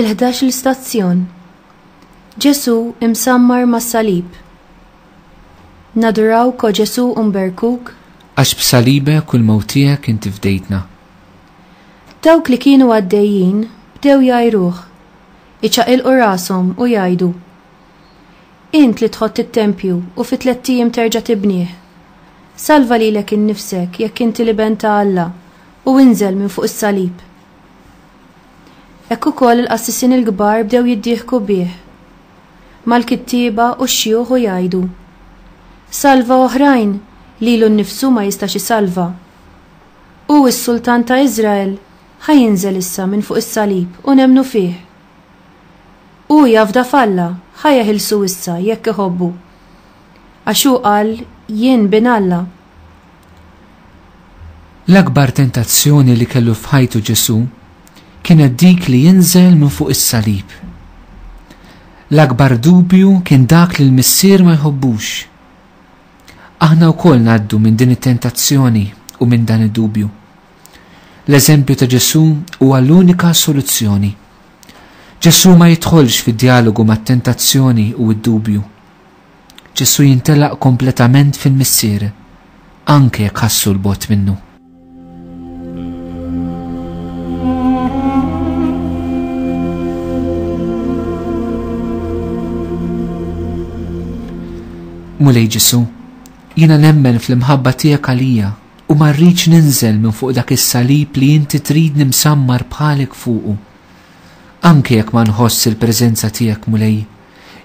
Il-11 l-istazzjon. Ġesu imsammar mas-salib. Naduraw ko Ġesu umberkuk għax b'salibek u l-mewt inti fdejtna. Dawk li kienu għaddejjin bdew jajruh, iċaqilqu rashom u jgħidu: Int li tħott it-tempju u fi 3 ijiem terġa' tibnieh. Salva lilek innifsek jekk inti l-Ibn ta' Alla u inżel minn fuq is-salib. Hekk ukoll il-qassisin il-kbar bdew jiddieħku bih mal-kittieba u x-xjugħ u jgħidu: Salva oħrajn lilu nnifsu ma jistax isalva. U s-Sultan ta' Iżrael ħajinżel issa minn fuq is-salib u nemnu fih. U jafda falla ħajeħilsu issa jekk iħobbu. Għax hu qal jien bin Alla. L-akbar tentazzjoni li kellu f'ħajtu Ġesu kienet dik li jinżel minn fuq is-salib. L-akbar dubju kien dak li l-missier ma jħobbux. Aħna wkoll ngħaddu minn din it-tentazzjoni u minn dan id-dubju. L-eżempju ta' Ġesu huwa l-unika soluzzjoni. Ġesu ma jidħolx fid-dialogu mat-tentazzjoni u d-dubju. Ġesu jintelaq kompletament fil-missier, anke jekk ħassu l-bot minnu. Mulej Ġesu, jiena nemmen fl-imħabba tiegħek għalija u ma rridx ninżel minn fuq dak is-salib li inti trid nimsammar bħalek fuqu. Anke jekk ma nħoss il-preżenza tiegħek mulej,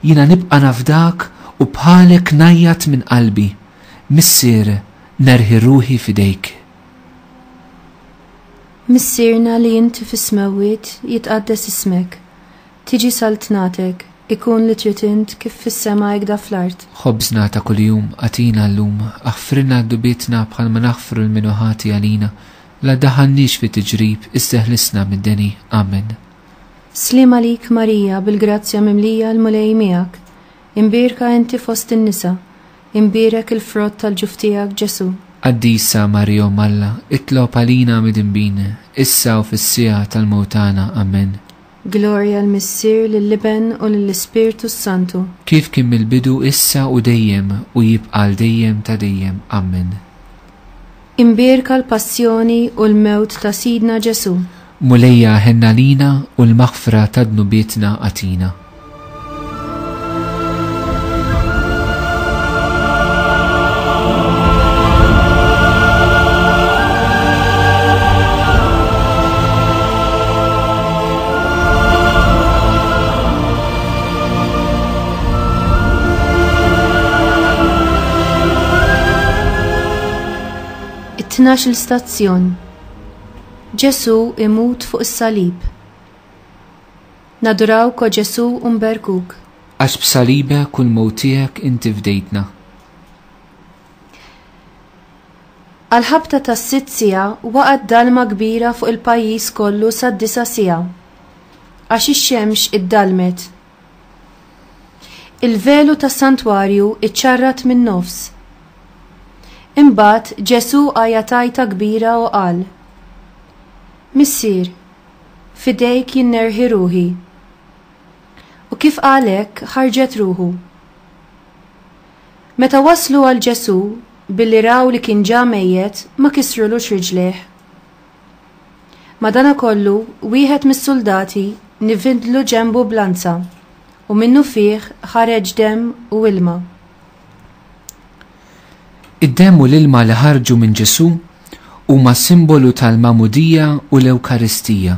jiena nibqa' nafdak u bħalek najjat minn qalbi, missier nerħi ruħi fidejk. Missierna li inti fis-smewwiet jitqaddes ismek, tiġi saltnatek, ikun li trid int kif fis-sema jgda fl-art. Ħobżna ta' kuljum għatina llum, aħfrilna d-dubietna bħalma naħfru l-minuħati għalina, la daħannix fi tiġrib, isseħlisna mid-deni. Amen. Slim għalik Marija bil-grazzja mimlija l-mulej miegħek. Imbirka inti fost in-nisa, imbirek il-frott tal-ġuf tiegħek Ġesu. Qaddisa Marija Malla, itlob għalina mid-imbin, issa u fis-sija tal-mewtana. Amen. Glorja l-missier lill-Ibn u lill-Ispirtu Santu. Kif kien mill-bidu issa u dejjem u jibqa' dejjem ta' dejjem. Amen. Imbirka l-passjoni u l-mewt ta' Sidna Ġesu. Mulejja ħenna lina u l-maħfra ta' dnubietna għatina. It-12 l-istazzjon. Ġesu imut fuq is-salib. Naduraw ko Ġesu umberkuk. Għax b'salibek u l-mewt tiegħek inti fdejtna. Għal-ħabta tas-6 sija waqgħet dalma kbira fuq il-pajjiż kollu sad-9 sija. Għax ix-xemx iddalmet. Il-velu tas-santwarju iċċarrat min-nofs. Imbagħad Ġesu għajja tajta kbira u qal: Missier, fidejk jinnerħi ruħi. U kif qalek ħarġet ruħu. Meta waslu għal Ġesu billi raw li kien ġa mejjed ma kisrulux riġlejh. Madankollu wieħed mis-soldati nivindlu ġenbu blanza u minnu fih ħareġ demm u ilma. Id-demm u l-ilma li ħarġu minn Ġesu huma simbolu tal-Mamudija u l-Ewkaristija.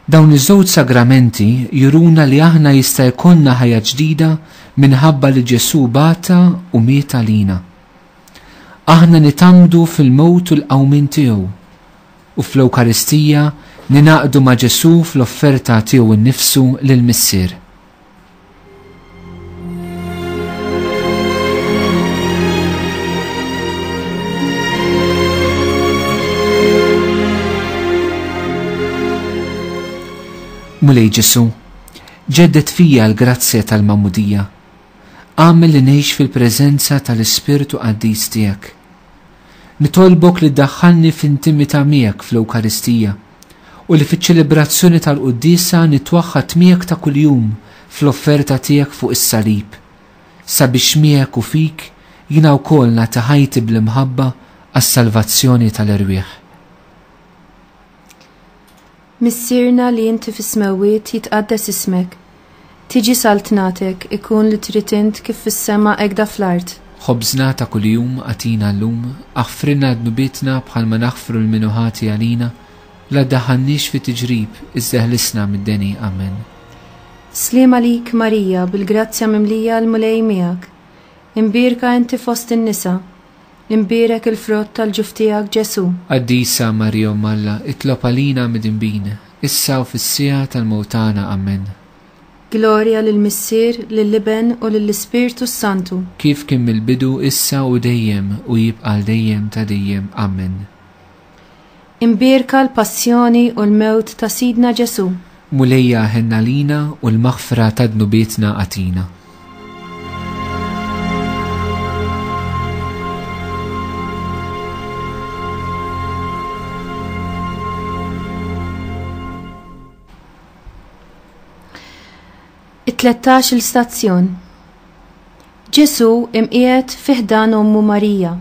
Dawn iż-żewġ sagramenti juruna li aħna jista' jkollna ħajja ġdida minħabba li Ġesu bata u miet għalina. Aħna nitamdu fil-mewt u l-qawmin tiegħu u fl-Ewkaristija ninaqdu ma' Ġesu fl-offerta tiegħu nnifsu lill-missier. Mulej Ġesu, ġeddet fija l-grazzja tal-Mamudija, għamel li ngħix fil-preżenza tal-Ispirtu Qaddis tiegħek. Nitolbok li ddaħħalni f'intimità miegħek fl-Ewkaristija u li fiċ-ċelebrazzjoni tal-qudiesa nitwaħħad miegħek ta' kuljum fl-offerta tiegħek fuq is-salib sabiex miegħek u fik jiena wkoll nagħti ħajti bl-imħabba għas-salvazzjoni tal-irwieħ. Missierna li inti fis-smawiet jitqaddes ismek, tiġi saltnatek ikun li trid int kif fis-sema hekk fl-art. Ħobżna ta' kuljum għatina llum, aħfrilna dnubietna bħalma naħfru l-minuħati għalina, la daħannix fi tiġrib, iżdeħlisna mid-deni. Amen. Slima lik Marija, bil-grazzja mimlija l-mulej miegħek, imbirka inti fost in-nisa, imbirek il-frott tal-ġuf tiegħek Ġesu. Qaddisa Marija Malla, itlob għalina mid-imbin, issa u fis-sija tal-mewtana. Amen. Gloria lill-Missier, lill-Liben u lill-Ispirtu Santu. Kif kien mill-bidu issa u dejjem u jibqa' dejjem ta' dejjem. Amen. Imbirka l-passjoni u l-mewt ta' Sidna Ġesu. Mulejja ħenna lina u l-maħfra ta' dnubietna għatina. it-13 il-stazzjon. Ġesu imqiegħed fi ħdan Ommu Marija.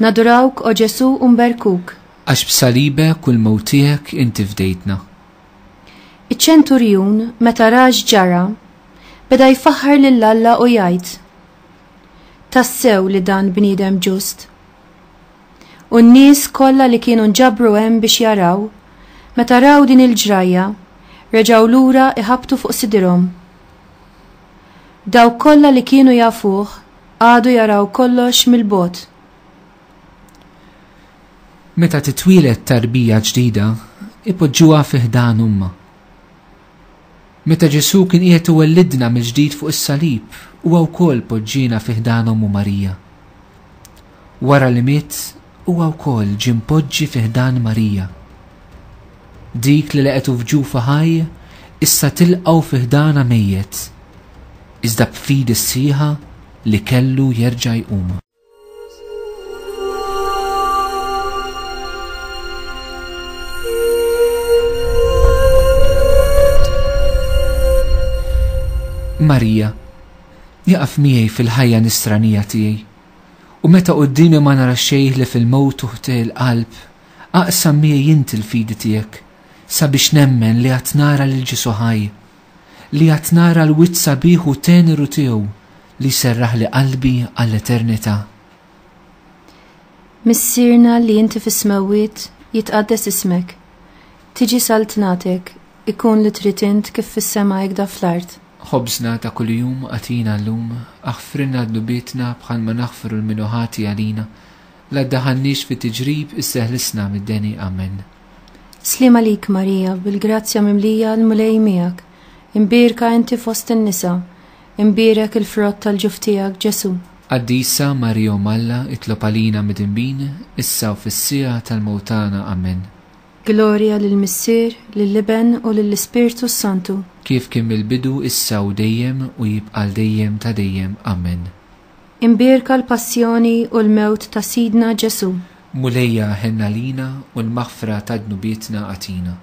Nadurawk o Ġesu u nberkuk. Għax b'salibek u l-mewt tiegħek inti fdejtna. Iċ-ċenturjun meta raġ ġara beda jfaħħar lill-Alla u jgħid: tassew li dan bniedem ġust. U n-nies kollha li kienu nġabru hemm biex jaraw, meta raw din il-ġrajja, reġgħu lura iħabtu fuq sidrhom. Daw kollha li kienu jafuh għadu jaraw kollox mill-bogħod. Meta titwieled tarbija ġdida, ipoġġuha fi ħdan umma. Meta Ġesu kien qiegħed iwellidna mill-ġdid fuq is-salib, huwa wkoll poġġina fi ħdan Ommu Marija. Wara li miet, huwa wkoll ġie mpoġġi fi ħdan Marija. Dik li laqetu f'ġufa ħaj, issa tilqgħu fi ħdana mejjed, iżda b'fidi sħiħa li kellu jerġa' jqum. Marija, jaqaf miegħi fil-ħajja nisranija tiegħi, u meta qudiemi ma nara xejn li fil-mewt uħtih il-qalb, aqsam miegħi inti l-fidi tiegħek, sabiex nemmen li qed nara lil Ġesu ħaj, li qed nara l-witt sabiħ u teneru tiegħu li serraħ li qalbi għall-eternità. Missierna li inti fis-smawiet jitqaddes ismek, tiġi saltnatek, ikun li trid int kif fis-sema hekk fl-art. Ħobżna ta' kuljum għatina llum, aħfrilna dnubietna bħalma naħfru l-minuħati għalina, la ddaħħalniex fi tiġrib isseħlisna mid-deni. Amen. Slima lik Marija, bil-grazzja mimlija l-mulej miegħek, imbirka inti fost in-nisa, imbirek il-frott tal-ġuf tiegħek Ġesu. Qaddisa Marija Malla, itlob għalina mid-imbin, issa u fis-sija tal-mewtana. Amen. Gloria lill-Missier, lill-Liben u lill-Ispirtu Santu. Kif kien mill-bidu issa u dejjem u jibqa' dejjem ta' dejjem. Amen. Imbirka l-passjoni u l-mewt ta' Sidna Ġesu. Mulejja ħenna lina u l-maħfra ta' dnubietna għatina.